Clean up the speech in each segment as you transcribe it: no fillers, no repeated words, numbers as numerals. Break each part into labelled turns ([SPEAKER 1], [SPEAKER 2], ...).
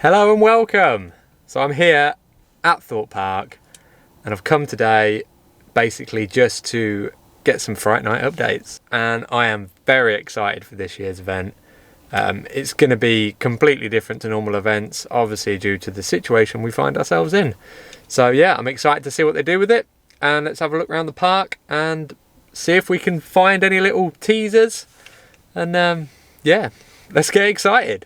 [SPEAKER 1] Hello and welcome! So I'm here at Thorpe Park and I've come today basically just to get some Fright Night updates, and I am very excited for this year's event. It's going to be completely different to normal events, obviously due to the situation we find ourselves in. So yeah, I'm excited to see what they do with it, and let's have a look around the park and see if we can find any little teasers, and yeah, let's get excited.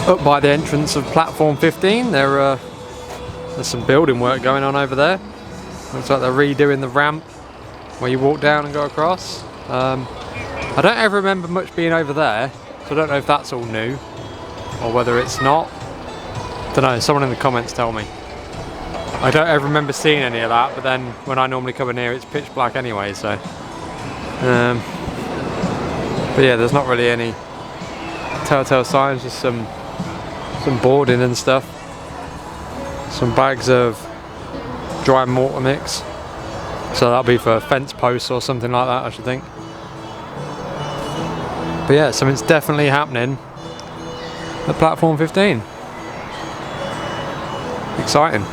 [SPEAKER 1] Up by the entrance of platform 15, there's some building work going on over there. Looks like they're redoing the ramp where you walk down and go across. I don't ever remember much being over there, so I don't know if that's all new or whether it's not. Don't know, someone in the comments tell me. I don't ever remember seeing any of that, but then when I normally come in here it's pitch black anyway, so. But yeah, there's not really any telltale signs, just some boarding and stuff, some bags of dry mortar mix, so that'll be for fence posts or something like that, I should think. But yeah, something's definitely happening at platform 15. Exciting.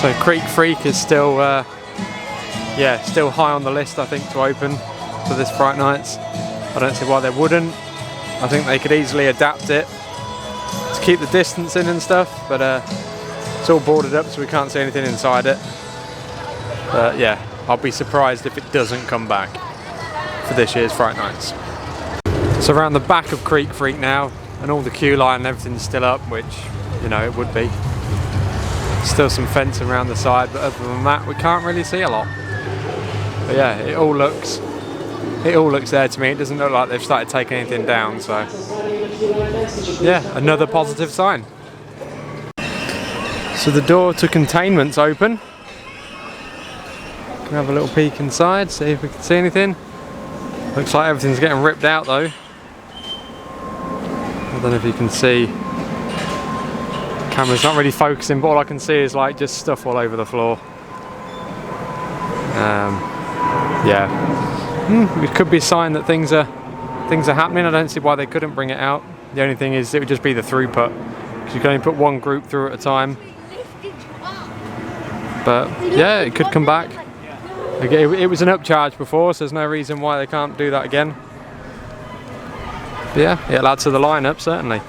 [SPEAKER 1] So Creek Freak is still still high on the list, I think, to open for this Fright Nights. I don't see why they wouldn't. I think they could easily adapt it to keep the distance in and stuff, but it's all boarded up so we can't see anything inside it. But yeah, I'll be surprised if it doesn't come back for this year's Fright Nights. So around the back of Creek Freak now, and all the queue line and everything's still up, which, you know, it would be. Still some fencing around the side, but other than that we can't really see a lot. But yeah, it all looks there to me. It doesn't look like they've started taking anything down, so yeah, another positive sign. So the door to containment's open. Can have a little peek inside, see if we can see anything. Looks like everything's getting ripped out though. I don't know if you can see. Camera's not really focusing, but all I can see is like just stuff all over the floor. Yeah, it could be a sign that things are happening. I don't see why they couldn't bring it out. The only thing is it would just be the throughput, because you can only put one group through at a time. But yeah, it could come back. It was an upcharge before, so there's no reason why they can't do that again. But yeah, it'll add to the lineup certainly.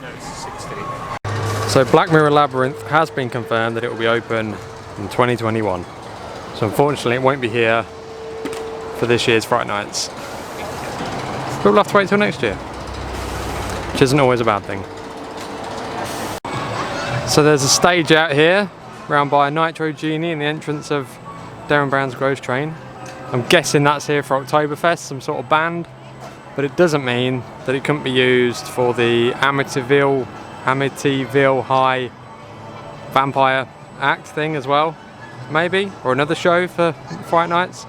[SPEAKER 1] So Black Mirror Labyrinth has been confirmed that it will be open in 2021. So unfortunately it won't be here for this year's Fright Nights. But we'll have to wait till next year, which isn't always a bad thing. So there's a stage out here, round by Nitro Genie in the entrance of Darren Brown's Ghost Train. I'm guessing that's here for Oktoberfest, some sort of band, but it doesn't mean that it couldn't be used for the Amityville High Vampire Act thing as well, maybe, or another show for Fright Nights.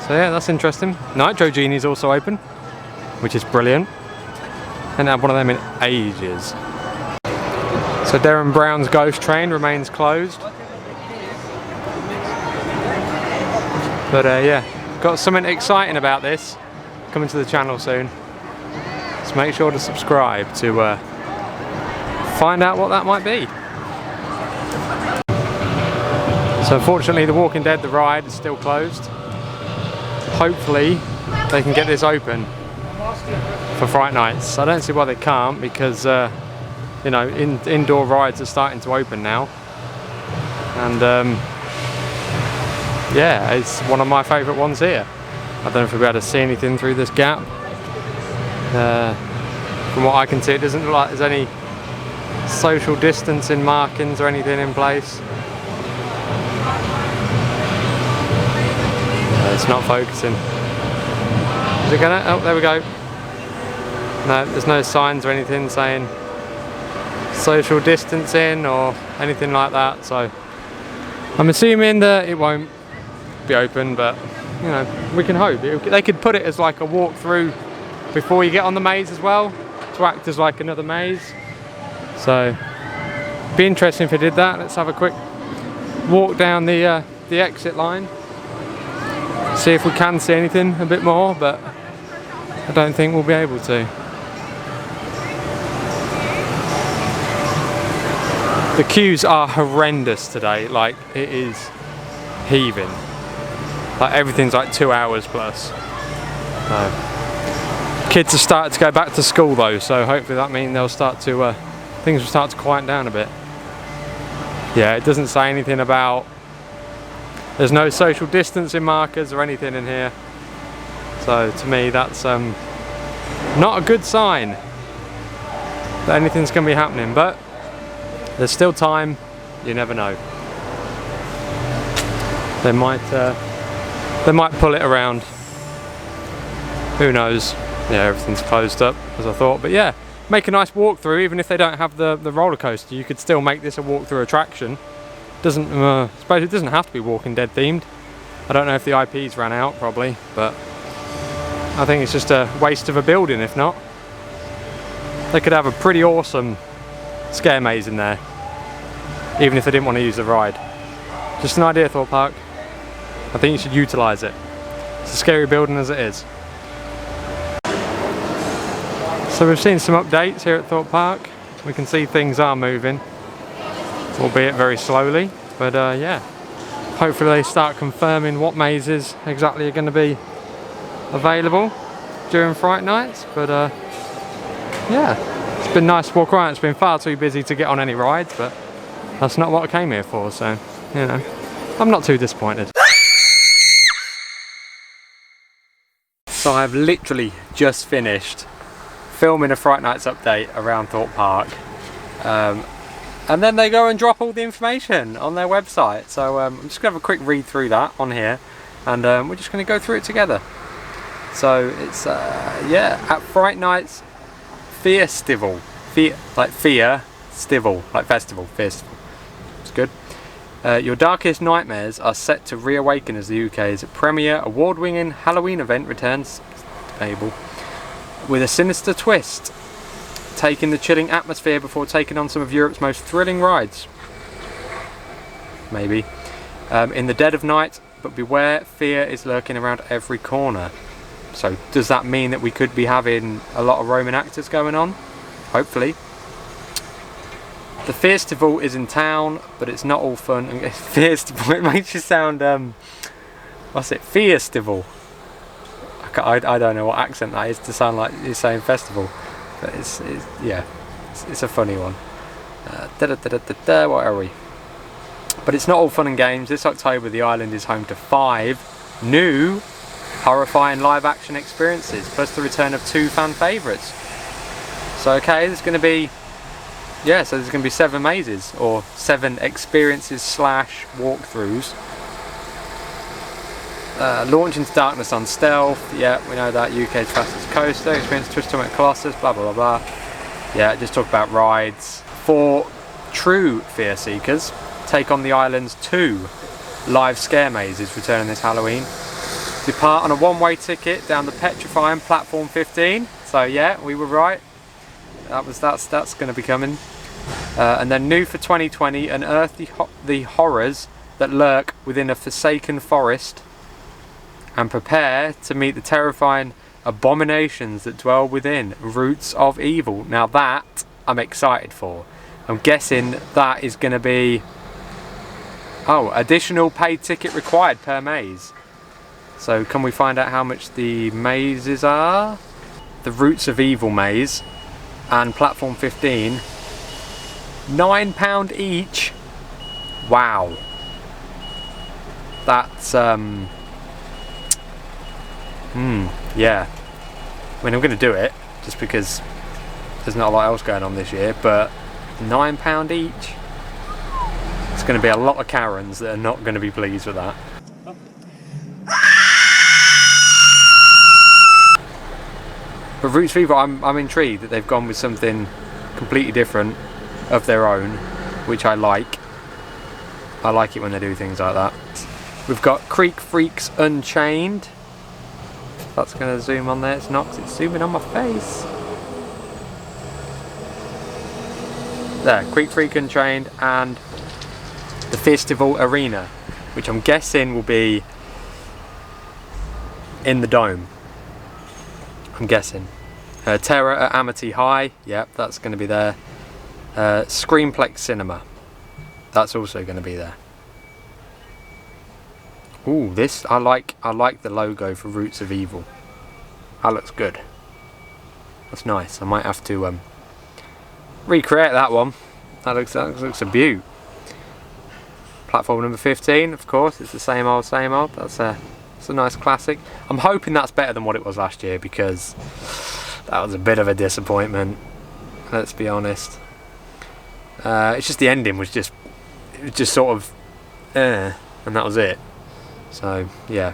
[SPEAKER 1] So yeah, that's interesting. Nitro Genie's also open, which is brilliant. Haven't had one of them in ages. So Darren Brown's Ghost Train remains closed. But yeah, got something exciting about this coming to the channel soon. So make sure to subscribe to find out what that might be. So unfortunately the Walking Dead, the ride, is still closed. Hopefully they can get this open for Fright Nights. I don't see why they can't, because you know, indoor rides are starting to open now, and yeah, it's one of my favourite ones here. I don't know if we'll be able to see anything through this gap. From what I can see, it doesn't look like there's any social distancing markings or anything in place. It's not focusing. Is it gonna? Oh, there we go. No, there's no signs or anything saying social distancing or anything like that, so I'm assuming that it won't be open, but you know, we can hope. They could put it as like a walkthrough before you get on the maze as well, to act as like another maze. So be interesting if they did that. Let's have a quick walk down the exit line, see if we can see anything a bit more, but I don't think we'll be able to. The queues are horrendous today, like it is heaving. Like everything's like 2 hours plus. Kids have started to go back to school though, so hopefully that means they'll start to, things will start to quieten down a bit. Yeah, it doesn't say anything about, there's no social distancing markers or anything in here. So to me that's not a good sign that anything's going to be happening, but there's still time, you never know. They might pull it around. Who knows? Yeah, everything's closed up as I thought, but yeah, make a nice walkthrough. Even if they don't have the roller coaster, you could still make this a walkthrough attraction. Doesn't I suppose it doesn't have to be Walking Dead themed. I don't know if the IPs ran out, probably, but I think it's just a waste of a building if not. They could have a pretty awesome scare maze in there, even if they didn't want to use the ride. Just an idea, Thorpe Park. I think you should utilise it. It's a scary building as it is. So we've seen some updates here at Thorpe Park. We can see things are moving, albeit very slowly, but yeah, hopefully they start confirming what mazes exactly are going to be available during Fright Nights. But yeah, it's been nice to walk around. It's been far too busy to get on any rides, but that's not what I came here for, so you know, I'm not too disappointed. So I've literally just finished filming a Fright Nights update around Thorpe Park, and then they go and drop all the information on their website. So I'm just going to have a quick read through that on here, and we're just going to go through it together. So it's yeah, at Fright Nights Festival, like Fear Stival, like festival, Festival. It's good. Your darkest nightmares are set to reawaken as the UK's premier award-winning Halloween event returns, debatable, with a sinister twist, taking the chilling atmosphere before taking on some of Europe's most thrilling rides. Maybe. In the dead of night, but beware, fear is lurking around every corner. So does that mean that we could be having a lot of Roman actors going on? Hopefully. The Festival is in town, but it's not all fun. And Festival, it makes you sound, what's it? Festival. I don't know what accent that is to sound like you're saying festival, but it's yeah, it's a funny one. What are we? But it's not all fun and games. This October, the island is home to 5 new horrifying live-action experiences, plus the return of 2 fan favourites. So okay, there's going to be, yeah, so there's going to be 7 mazes, or 7 experiences / walkthroughs. Launch into darkness on stealth, yeah, we know that. UK's fastest coaster, experience Twist Summit Colossus, blah blah blah blah. Yeah, just talk about rides. For true fear seekers, take on the island's 2 live scare mazes returning this Halloween. Depart on a one-way ticket down the petrifying platform 15. So yeah, we were right. That's going to be coming. And then new for 2020, unearth the horrors that lurk within a forsaken forest, and prepare to meet the terrifying abominations that dwell within, roots of evil. Now that I'm excited for, I'm guessing that is going to be, oh, additional paid ticket required per maze. So can we find out how much the mazes are? The Roots of Evil maze and platform 15, £9 each. Wow. That's yeah. I mean, I'm going to do it just because there's not a lot else going on this year, but £9 each. It's going to be a lot of Karens that are not going to be pleased with that. But Roots of Evil, I'm intrigued that they've gone with something completely different of their own, which I like. I like it when they do things like that. We've got Creek Freaks Unchained. That's going to zoom on there. It's not, 'cause it's zooming on my face. There, Creek Freak Unchained and the Festival Arena, which I'm guessing will be in the Dome. I'm guessing. Terror at Amity High, yep, that's going to be there. Screenplex Cinema, that's also going to be there. Ooh, this, I like the logo for Roots of Evil. That looks good. That's nice. I might have to recreate that one. That looks a beaut. Platform number 15, of course, it's the same old, same old. That's a nice classic. I'm hoping that's better than what it was last year, because that was a bit of a disappointment, let's be honest. It's just the ending was just sort of and that was it. So yeah,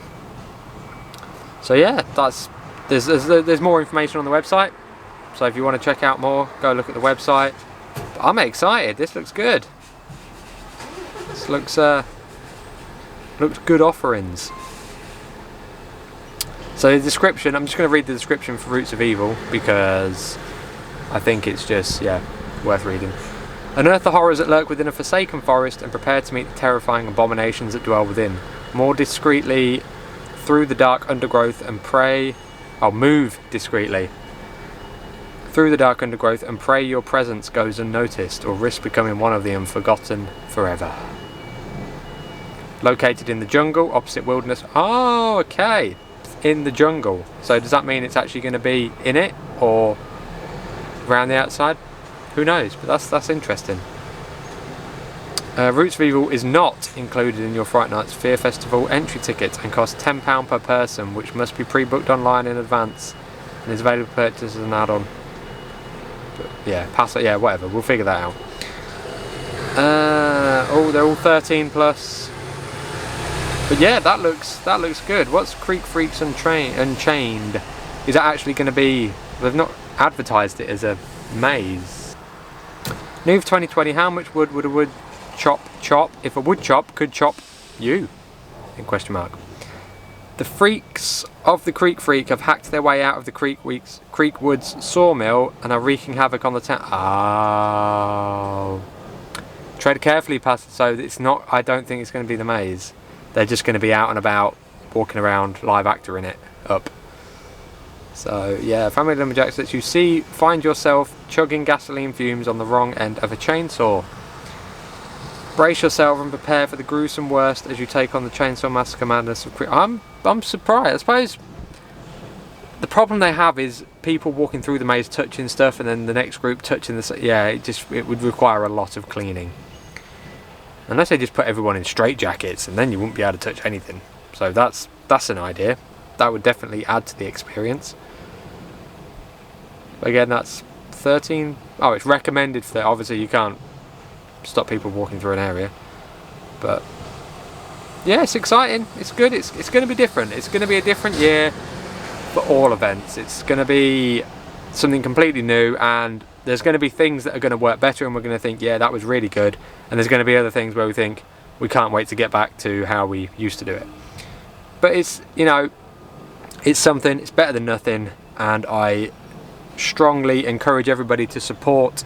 [SPEAKER 1] there's more information on the website, so if you want to check out more, go look at the website. But I'm excited. This looks good. This looks good offerings. So the description, I'm just going to read the description for Roots of Evil because I think it's just, yeah, worth reading. Unearth the horrors that lurk within a forsaken forest and prepare to meet the terrifying abominations that dwell within. More discreetly through the dark undergrowth and pray... move discreetly through the dark undergrowth and pray your presence goes unnoticed or risk becoming one of the unforgotten forever. Located in the jungle, opposite wilderness. Oh, okay. In the jungle. So does that mean it's actually going to be in it or around the outside? Who knows? But that's interesting. Roots of Evil is not included in your Fright Nights Fear Festival entry ticket and costs £10 per person, which must be pre-booked online in advance and is available to purchase as an add-on. Yeah, pass it. Yeah, whatever. We'll figure that out. Oh, they're all 13 plus. But yeah, that looks good. What's Creek Freaks Unchained? Is that actually going to be? They've not advertised it as a maze. New for 2020. How much wood would a wood chop? If a wood chop could chop you? In question mark. The freaks of the Creek Freak have hacked their way out of the Creek Woods sawmill and are wreaking havoc on the town. Oh. Tread carefully past. So it's not. I don't think it's going to be the maze. They're just going to be out and about, walking around, live actor in it, up. So yeah, family lumberjacks that you see, find yourself chugging gasoline fumes on the wrong end of a chainsaw. Brace yourself and prepare for the gruesome worst as you take on the Chainsaw Massacre madness of I'm surprised. I suppose the problem they have is people walking through the maze touching stuff and then the next group touching the... Yeah, it would require a lot of cleaning. Unless they just put everyone in straitjackets and then you wouldn't be able to touch anything. So that's an idea. That would definitely add to the experience. But again, that's 13... Oh, it's recommended for that. Obviously you can't stop people walking through an area, but yeah, it's exciting, it's good, it's going to be different. It's going to be a different year for all events. It's going to be something completely new, and there's going to be things that are going to work better and we're going to think, yeah, that was really good, and there's going to be other things where we think we can't wait to get back to how we used to do it. But it's, you know, it's something, it's better than nothing, and I strongly encourage everybody to support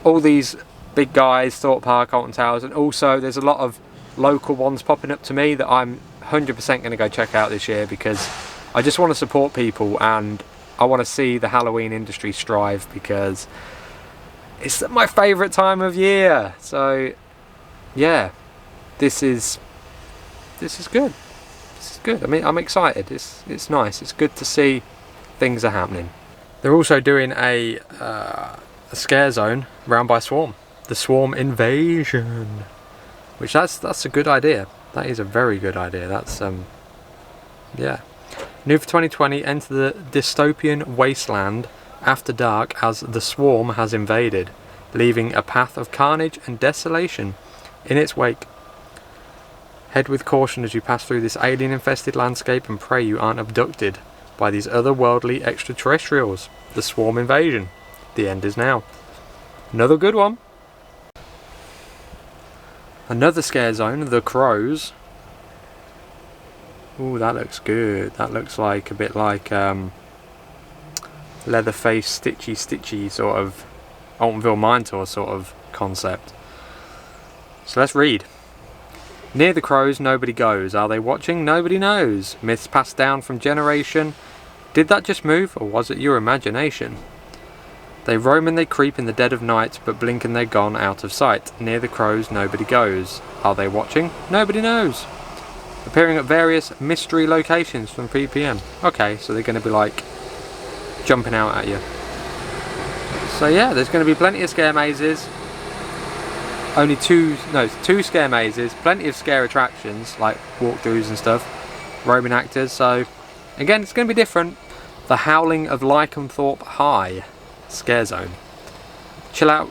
[SPEAKER 1] all these big guys, Thorpe Park, Alton Towers, and also there's a lot of local ones popping up to me that I'm 100% going to go check out this year, because I just want to support people and I want to see the Halloween industry strive, because It's my favourite time of year. So yeah, this is good. This is good. I mean, I'm excited. It's nice. It's good to see things are happening. They're also doing a scare zone round by Swarm. The Swarm invasion, which that's a good idea. That is a very good idea. That's yeah. New for 2020, enter the dystopian wasteland after dark as the Swarm has invaded, leaving a path of carnage and desolation in its wake. Head with caution as you pass through this alien-infested landscape and pray you aren't abducted by these otherworldly extraterrestrials. The Swarm invasion. The end is now. Another good one. Another scare zone, the Crows. Ooh, that looks good. That looks like a bit like Leatherface Stitchy sort of Altonville Mine Tour sort of concept. So let's read. Near the Crows, nobody goes. Are they watching? Nobody knows. Myths passed down from generation. Did that just move, or was it your imagination? They roam and they creep in the dead of night, but blink and they're gone out of sight. Near the Crows, nobody goes. Are they watching? Nobody knows. Appearing at various mystery locations from 3 PM. Okay, so they're going to be like jumping out at you. So yeah, there's going to be plenty of scare mazes. Only two scare mazes, plenty of scare attractions like walkthroughs and stuff, roaming actors. So again, it's going to be different. The Howling of Thorpe High scare zone. Chill out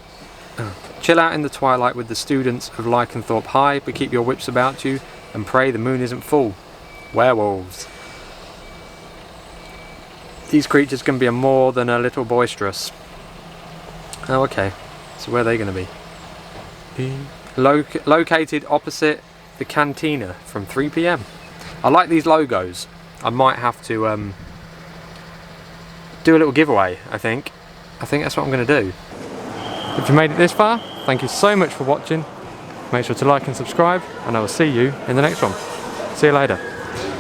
[SPEAKER 1] in the twilight with the students of Thorpe High, but keep your wits about you and pray the moon isn't full. Werewolves. These creatures can be more than a little boisterous. Oh, okay. So where are they going to be? Located opposite the cantina from 3 PM. I like these logos. I might have to do a little giveaway, I think that's what I'm going to do. If you made it this far, thank you so much for watching. Make sure to like and subscribe, and I will see you in the next one. See you later.